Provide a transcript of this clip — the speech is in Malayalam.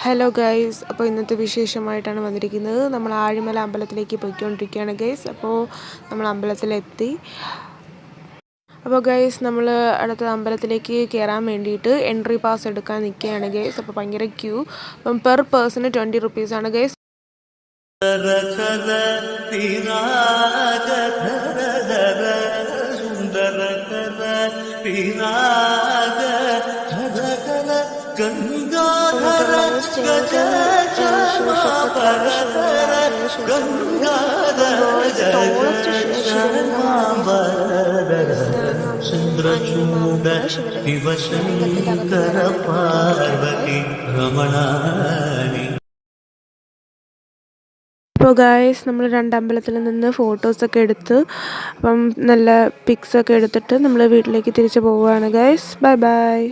ഹലോ ഗൈസ്, അപ്പോൾ ഇന്നത്തെ വിശേഷമായിട്ടാണ് വന്നിരിക്കുന്നത്. നമ്മൾ ആഴിമല അമ്പലത്തിലേക്ക് പോയിക്കൊണ്ടിരിക്കുകയാണ് ഗൈസ്. അപ്പോൾ നമ്മൾ അമ്പലത്തിലെത്തി. അപ്പോൾ ഗൈസ്, നമ്മൾ അടുത്ത അമ്പലത്തിലേക്ക് കയറാൻ വേണ്ടിയിട്ട് എൻട്രി പാസ് എടുക്കാൻ നിൽക്കുകയാണ് ഗൈസ്. അപ്പോൾ ഭയങ്കര ക്യൂ. അപ്പം പെർ പേഴ്സണ് 20 റുപ്പീസാണ് ഗൈസ്. ചന്ദ്രചൂഡ ശിവശങ്കര പാർവതി രമണാനി. അപ്പോൾ ഗായ്സ്, നമ്മൾ രണ്ടമ്പലത്തിൽ നിന്ന് ഫോട്ടോസൊക്കെ എടുത്ത് അപ്പം നല്ല പിക്സൊക്കെ എടുത്തിട്ട് നമ്മൾ വീട്ടിലേക്ക് തിരിച്ചു പോവുകയാണ് ഗായ്സ്. Bye bye.